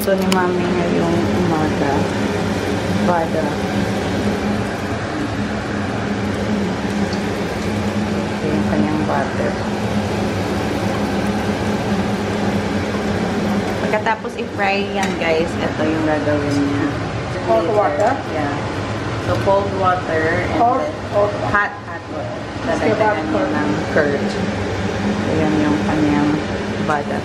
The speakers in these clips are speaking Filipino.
Gusto ni Mami ngayong umaga. Bada. Ito yung kanyang butter. Pagkatapos i-fry yan, guys, ito yung gagawin niya. Cold water? Yeah. So, cold water and Hot water. Hot water. Dadagdagan niya ng curd. So, yan yung kanyang bada.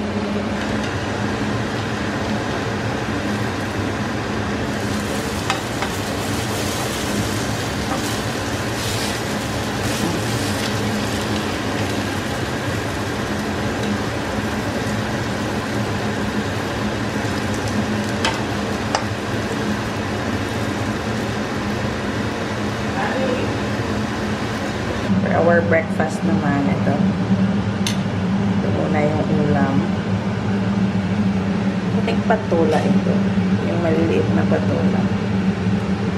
For our breakfast naman, ito muna yung ulam. Puting patula ito. Yung maliliit na patula.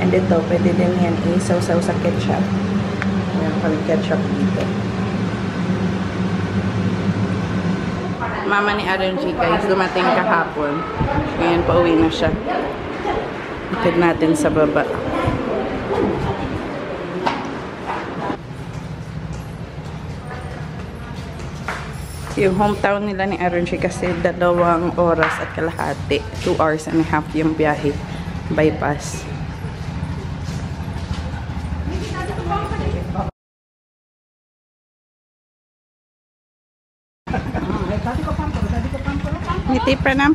And ito, pwede din yan isaw-saw sa ketchup. Meron kami ketchup dito. Mama ni Aaron G, guys, dumating kahapon. Ngayon, pauwi na siya. Ikid natin sa baba. Yung hometown nila ni Aaron G kasi 2 oras at kalahati. 2 hours and a half yung biyahe. Bypass. Niti, pranam.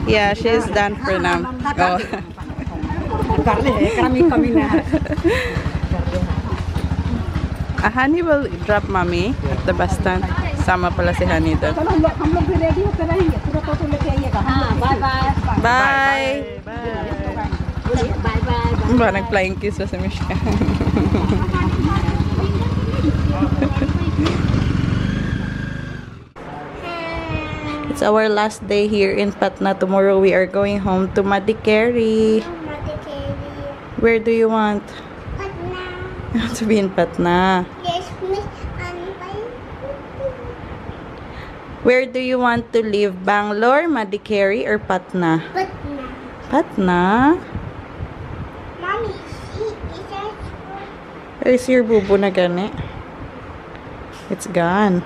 Yeah, she's done pranam. Oh. Honey will drop Mommy at the bus stand. Sama pala si Honey doon. Bye! Ba, nag-flying kiss sa Mishka. It's our last day here in Patna. Tomorrow we are going home to Madikeri. Where do you want? Patna. To be in Patna. Yes, Miss. Where do you want to live? Bangalore, Madikeri, or Patna? Patna. Patna? Mommy, see, Where's your bubo na gani? It's gone.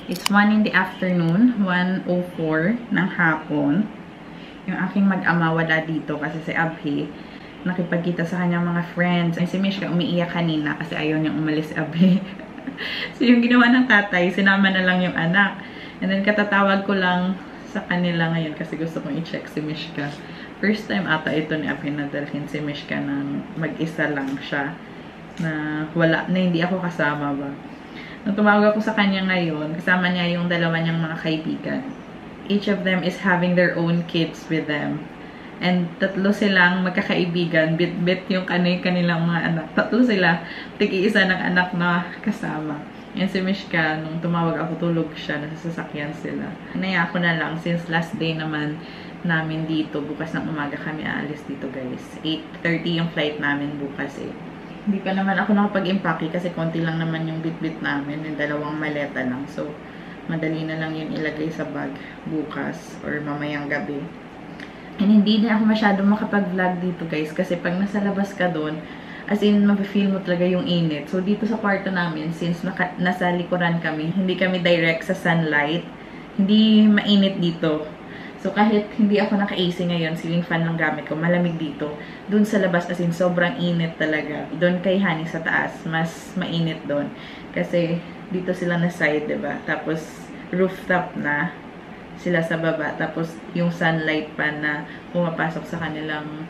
It's 1 in the afternoon, 1:04 ng hapon. Yung aking mag-ama wala dito kasi si Abhi nakipagkita sa kanyang mga friends. Ay, si Mishka umiiyak kanina kasi ayaw niyang umalis si Abhi. So yung ginawa ng tatay, sinama na lang yung anak. And then katatawag ko lang sa kanila ngayon kasi gusto kong i-check si Mishka. First time ata ito ni Abhi na dalhin si Mishka ng mag-isa lang siya. Na hindi ako kasama ba. Nung tumawag ako sa kanya ngayon, kasama niya yung 2 niyang mga kaibigan. Each of them is having their own kids with them. And 3 silang magkakaibigan, bit-bit yung kanilang mga anak. 3 sila, tig-iisa ng anak na kasama. And si Mishka, nung tumawag ako, tulog siya, nasa sasakyan sila. Hinaya ko na lang, since last day naman namin dito, bukas ng umaga kami aalis dito guys. 8:30 yung flight namin bukas eh. Hindi pa naman ako nakapag-impake kasi konti lang naman yung bit-bit namin. Yung 2 maleta lang. So, madali na lang yun ilagay sa bag bukas or mamayang gabi. And hindi na ako masyadong makapag-vlog dito guys. Kasi pag nasa labas ka doon, as in, mapifeel mo talaga yung init. So, dito sa kwarto namin, since nasa likuran kami, hindi kami direct sa sunlight, hindi mainit dito. So, kahit hindi ako naka-AC ngayon, ceiling fan lang gamit ko, malamig dito. Doon sa labas, as in, sobrang init talaga. Doon kay Honey sa taas, mas mainit doon. Kasi, dito sila na side, diba? Tapos, rooftop na sila sa baba. Tapos, yung sunlight pa na pumapasok sa kanilang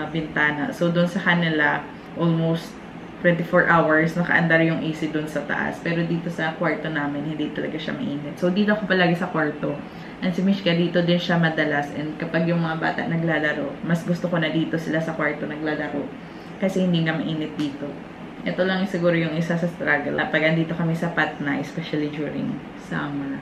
bintana. So, doon sa kanila, almost 24 hours, nakaandar yung AC doon sa taas. Pero dito sa kwarto namin, hindi talaga siya mainit. So, dito ako palagi sa kwarto. And si Mishka, dito din siya madalas. And kapag yung mga bata naglalaro, mas gusto ko na dito sila sa kwarto naglalaro. Kasi hindi nga mainit dito. Ito lang siguro yung isa sa struggle. Pag andito kami sa Patna, especially during summer.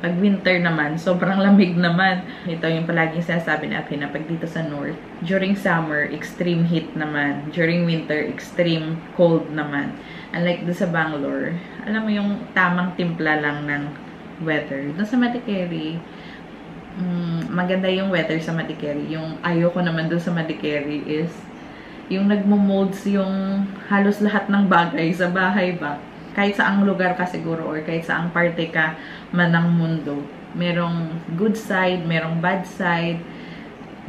Pag winter naman, sobrang lamig naman. Ito yung palaging sinasabi ni Abhi na pag dito sa north. During summer, extreme heat naman. During winter, extreme cold naman. Unlike doon sa Bangalore, alam mo yung tamang timpla lang ng weather. Doon sa Madikeri, maganda yung weather sa Madikeri. Yung ayoko naman doon sa Madikeri is yung nagmo-molds yung halos lahat ng bagay sa bahay ba. Kahit saang lugar ka siguro or kahit saang parte ka man ng mundo. Merong good side, merong bad side.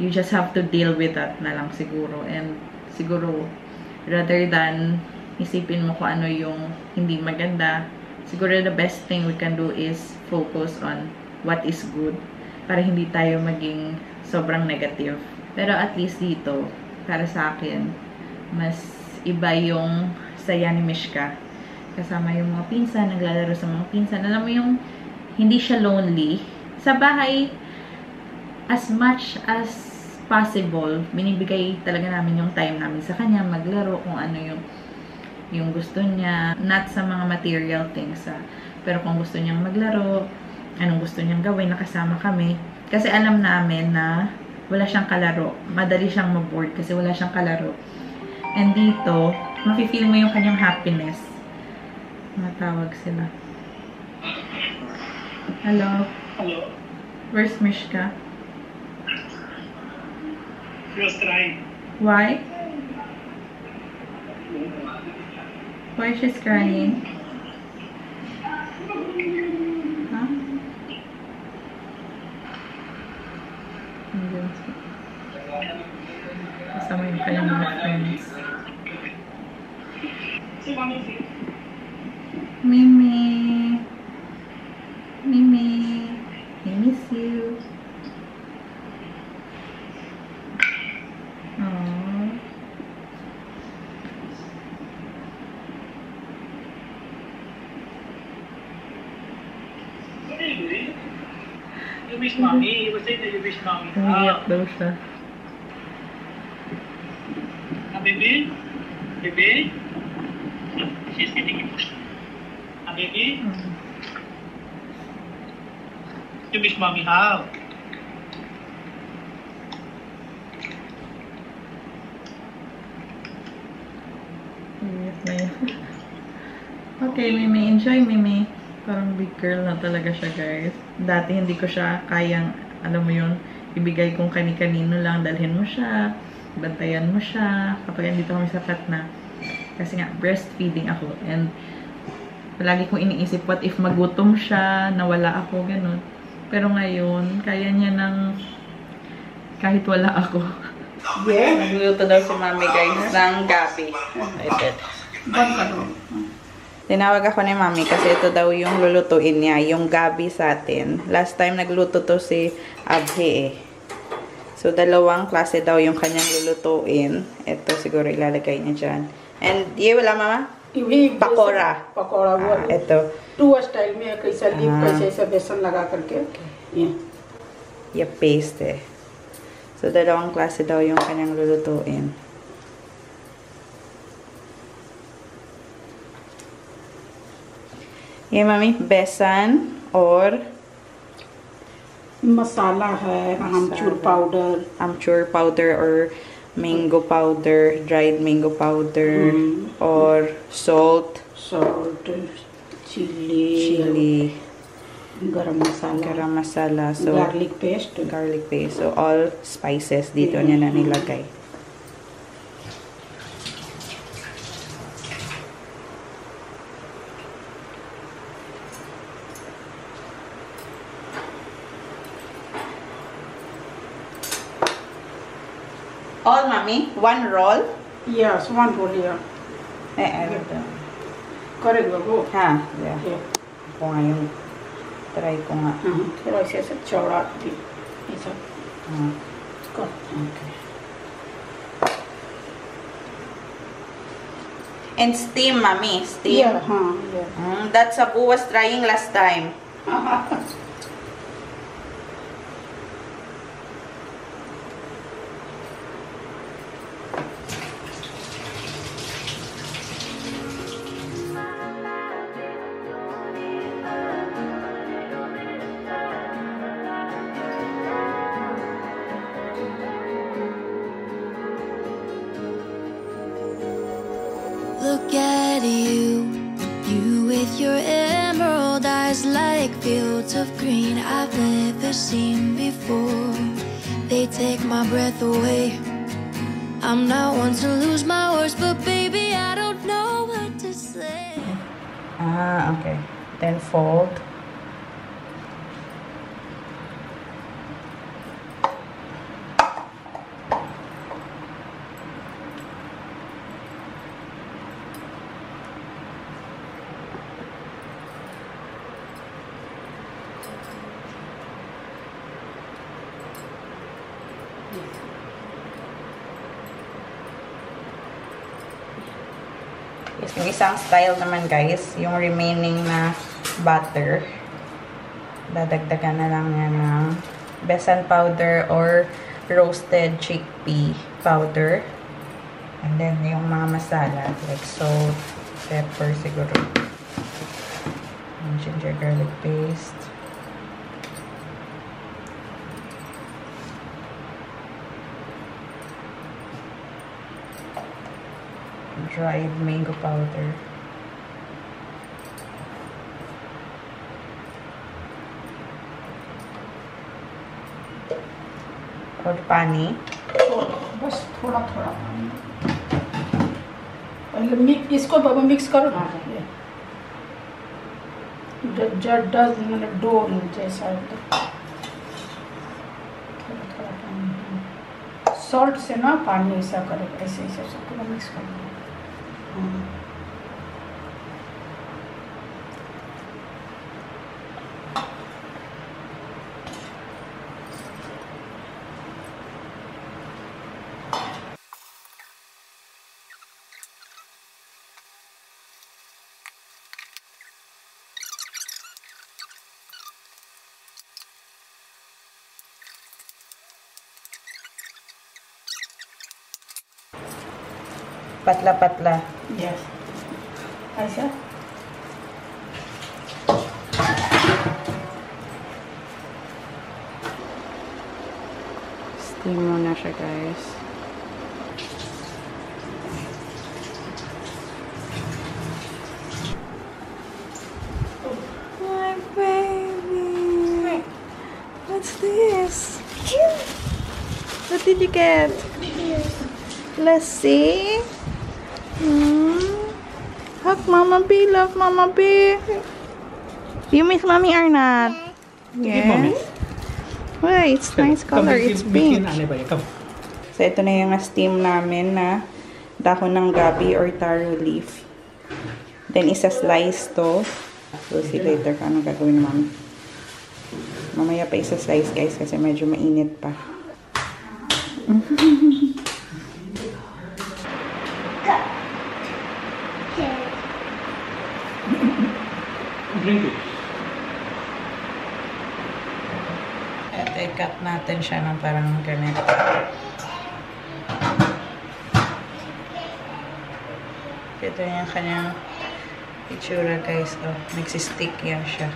You just have to deal with that na lang siguro. And siguro, rather than isipin mo kung ano yung hindi maganda, siguro the best thing we can do is focus on what is good para hindi tayo maging sobrang negative. Pero at least dito, para sa akin, mas iba yung saya ni Mishka. Kasama yung mga pinsan, naglalaro sa mga pinsan. Alam mo yung hindi siya lonely. Sa bahay, as much as possible, binibigay talaga namin yung time namin sa kanya, maglaro kung ano yung gusto niya. Not sa mga material things, pero kung gusto niyang maglaro, anong gusto niyang gawin, nakasama kami. Kasi alam namin na wala siyang kalaro. Madali siyang maboard kasi wala siyang kalaro. And dito, mafe-feel mo yung kanyang happiness. Matawag sila. Hello? Hello? Where's Mishka? She was crying. Why? Why she's crying? Huh? Kasama yung kanyang mga friends. Mimi! Mimi! I miss you. Aww. What are you doing? You miss mommy. You were saying that you miss mommy. Umiyak daw siya. Baby? Baby? She's getting emotional. Baby? You miss mommy how? Umiyak na yun. Okay, Mimi. Enjoy, Mimi. Parang big girl na talaga siya, guys. Dati hindi ko siya kayang, alam mo yun, ibigay kung kani-kanino lang. Dalhin mo siya, bantayan mo siya. Kapag andito kami sa na. Kasi nga, breastfeeding ako. And palagi kong iniisip, what if magutom siya, nawala ako, ganun. Pero ngayon, kaya niya ng kahit wala ako. Yeah. Nagluluto daw si Mami, guys, ng gabi. Excited. Tinawag ako ni Mami kasi ito daw yung lulutuin niya, yung gabi sa atin. Last time nagluto to si Abhi eh. So, dalawang klase daw yung kanyang lulutuin. Ito siguro ilalagay niya dyan. And, ye wala mama? Pakora. Pakora वो Ito. To style में कैसा लीप कैसे ऐसा बेसन लगा करके ये Yung paste eh. So, dalawang klase daw yung kanyang lulutuin. ये मम्मी बेसन और मसाला है आमचूर पाउडर और mango powder, dried mango powder और salt, chili, garam masala, so garlic paste. So all spices dito niya na nilagay. All, Mommy? One roll? Yes, one roll, yeah. करेगा वो हाँ, yeah. Ako nga yung try ko nga. थोड़ा ऐसे चौड़ा थी ऐसा कर Okay. And steam, Mommy. Steam. Yeah, yeah. That Sabu was trying last time. Look at you Stars like fields of green I've never seen before. They take my breath away. I'm not one to lose my words, but baby, I don't know what to say. Ah, okay. Then fold. Yung isang style naman guys, yung remaining na butter, dadagdagan na lang yan ng besan powder or roasted chickpea powder. And then yung mga masala, like salt, pepper siguro, and ginger garlic paste. Dried mango powder. और पानी. बस थोड़ा थोड़ा पानी. पहले मिक्स, इसको बाबा मिक्स करो ना. जब मैंने डो जैसा थोड़ा थोड़ा पानी. सॉल्ट से ना पानी ऐसा करे, ऐसे ऐसे सब पूरा मिक्स कर दो. पतला-पतला. Yes. ऐसा. Steam muna siya guys. My baby. What's this? What did you get? Let's see. Hug Mama B, love Mama B. You miss Mommy or not? Yes. Why? It's nice color. It's pink. So, ito na yung steam namin na dahon ng gabi or taro leaf. Then, isa-slice to. We'll see later kung anong gagawin ni Mami. Mamaya pa isa-slice guys kasi medyo mainit pa. At i-cut natin siya ng parang ganito. Ito yung kanyang itsura guys. Oh, nagsisstick yan siya.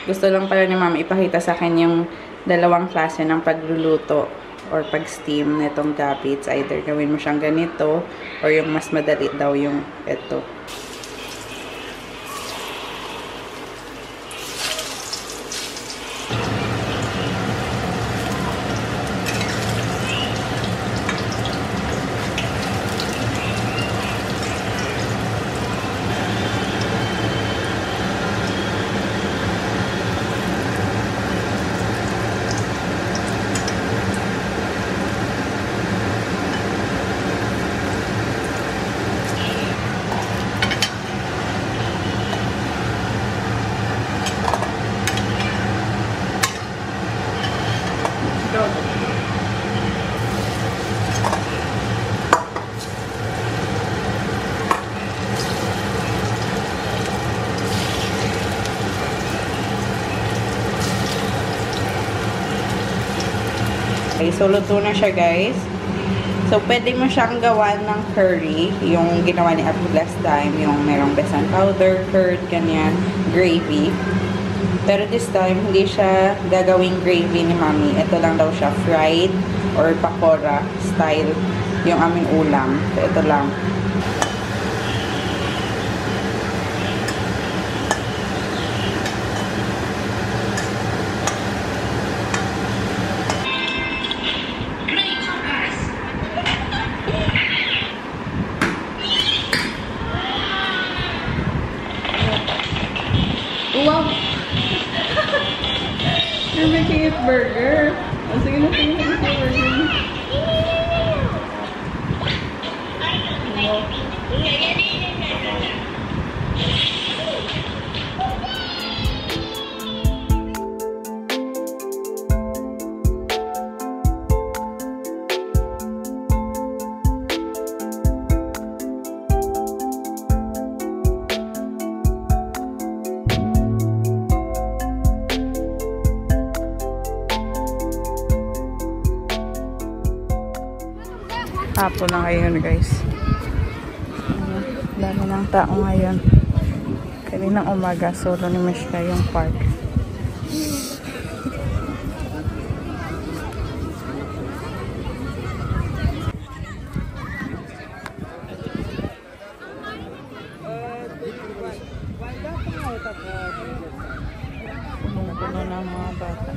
Gusto lang pala ni Mama ipakita sa akin yung dalawang klase ng pagluluto or pag-steam nitong gabi. It's either gawin mo siyang ganito or yung mas madali daw yung ito. So, luto na siya, guys. So, pwede mo siyang gawa ng curry. Yung ginawa ni Abby last time. Yung merong besan powder, curd, ganyan, gravy. Pero this time, hindi siya gagawing gravy ni Mami. Ito lang daw siya, fried or pakora style yung aming ulam. So, ito lang. Wow! You're making it burger. Oh, sige na, sige na, burger. Hapon na ngayon, guys. Dami ng tao ngayon. Kaninang umaga, solo ni Mishka yung park. Puno-puno ng mga bata.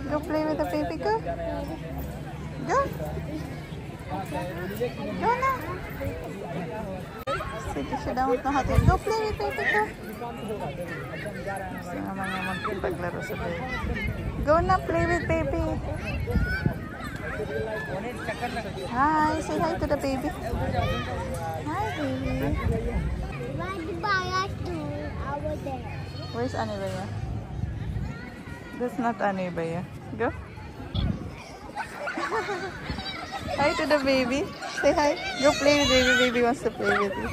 Go play with the baby, go. Go. Go na. Sige siya daw na hatin. Go play with baby, go. Gusto naman niya magpaglaro sa baby. Go na, play with baby. Hi, say hi to the baby. Hi, baby. Where's Anibaya? That's not Anibaya. Go. Hi to the baby. Say hi. Go play with baby. Baby wants to play with you.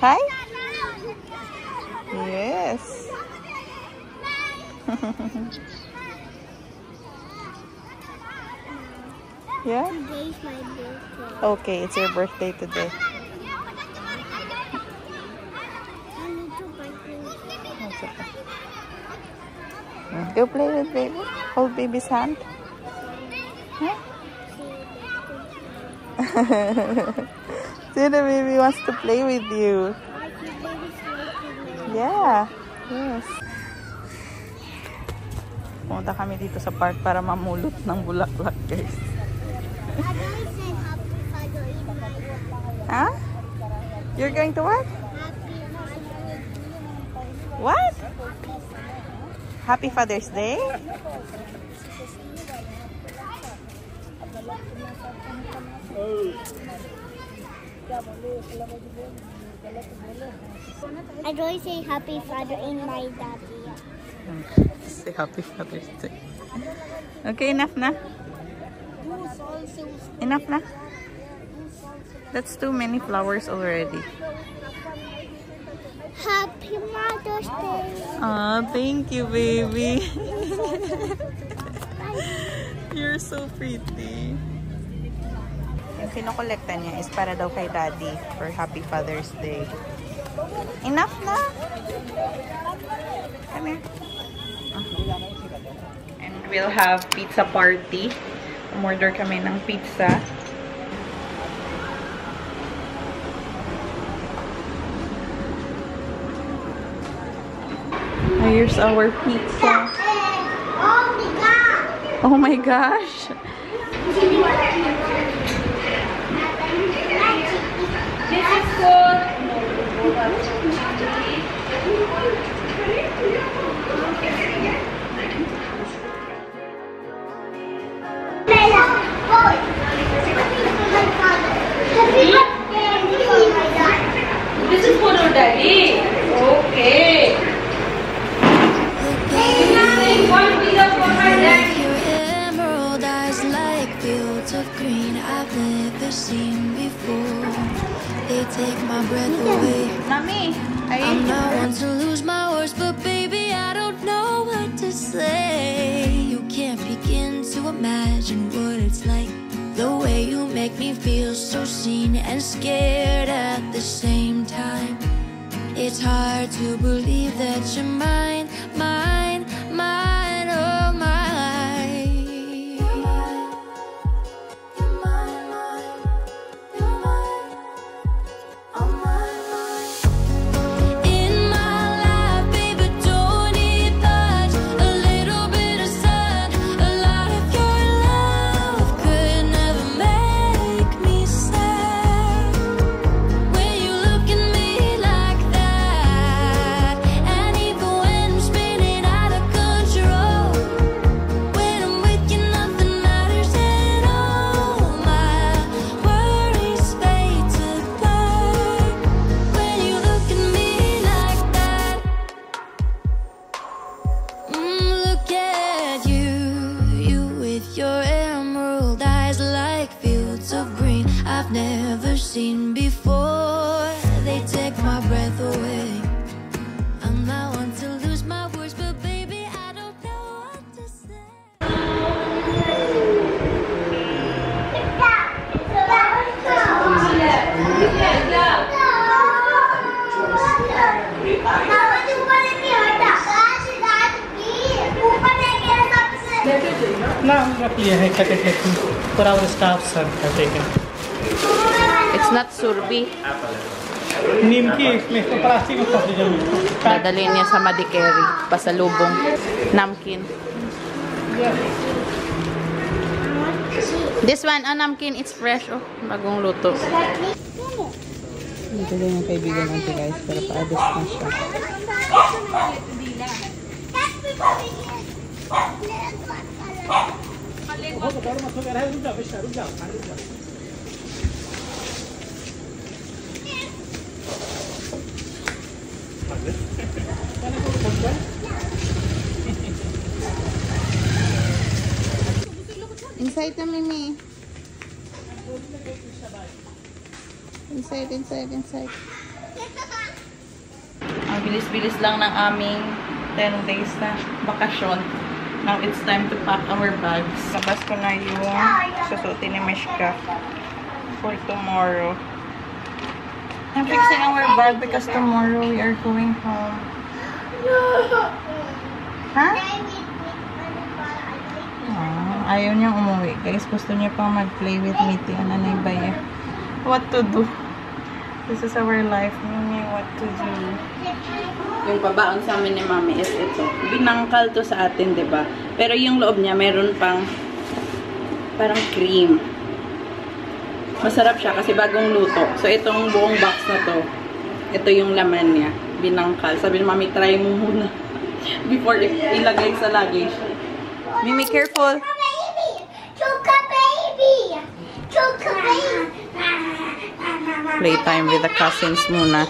Hi. Yes. Yeah? Today's my birthday. Okay, it's your birthday today. Go play with baby. Hold baby's hand. Huh? See, the baby wants to play with you. Yeah. Yes. Pumunta kami dito sa park para mamulot ng bulaklak, guys. Huh? You're going to what? What? Happy Father's Day? I always say Happy Father in my daddy. Say Happy Father's Day. Okay, enough na? Enough na? That's too many flowers already. Happy Mother's Day. Ah, thank you, baby. You're so pretty. Yung kinokolekta niya is para daw kay Daddy for Happy Father's Day. Enough na? Come here. And we'll have pizza party. Umorder kami ng pizza. Here's our pizza. Oh my gosh. This is good. This is for your daddy. Okay. Your emerald eyes like fields of green I've never seen before. They take my breath away. Mami, I'm not one to lose my words, but baby, I don't know what to say. You can't begin to imagine what it's like. The way you make me feel so seen and scared at the same time. It's hard to believe that you're mine, mine, mine, oh mine. You're mine, you're mine, mine, you're mine, oh mine, mine. In my life, baby, don't need much. A little bit of sun, a lot of your love could never make me sad. When you look at me like that, and even when I'm spinning out of control, when I'm with you, nothing matters at all. My worries fade to black. When you look at me like that, look at you with your emerald eyes like fields of green I've never seen before. They take my breath away. I'm not one to lose my words, but baby, I don't know what to say. No, roughly I cut it like for our staff, sir, have taken. it's not surbi. Nimki, may plastic of coffee. Dadalhin niya sa Madikeri, pasalubong. Namkin. This one, namkin, it's fresh. Oh, bagong luto. Ito din yung kaibigan natin guys, pero pa-adjust na siya. Inside na, Mimi. Inside. Ang bilis-bilis lang ng aming 10 days na bakasyon. Now it's time to pack our bags. Labas ko na yung susutin ni Mishka for tomorrow. I'm fixing our bag because tomorrow we are going home. Ha? Ayaw niyang umuwi. Guys, gusto niya pang mag-play with Miti. Ano na iba niya? What to do? This is our life. Mimi, what to do? Yung pabaon sa amin ni Mami is ito. Binangkal to sa atin, diba? Pero yung loob niya, meron pang parang cream. Masarap siya kasi bagong luto. So, itong buong box na to, ito yung laman niya. Binangkal. Sabi ni Mami, try mo muna before ilagay sa luggage. Mimi, careful! Chuka baby! Chuka baby! Playtime with the cousins muna.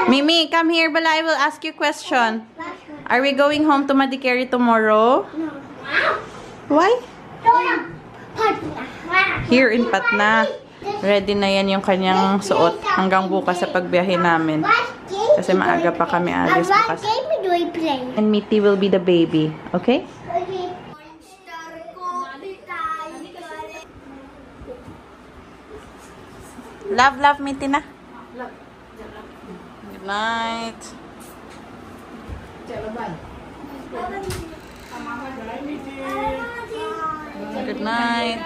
Mimi, come here, Bala. I will ask you a question. Are we going home to Madikeri tomorrow? Why? Here in Patna. Ready na yan yung kanyang suot hanggang bukas sa pagbiyahe namin. Kasi maaga pa kami alis bukas. And Miti will be the baby. Okay? Love, Miti na. Good night. Good night.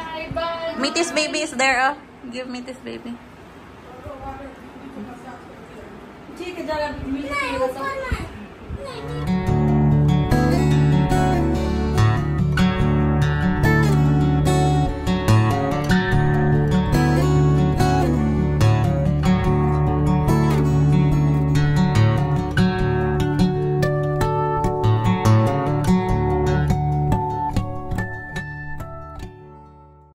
Miti's baby is there, oh. Give Miti's baby. ठीक है जरा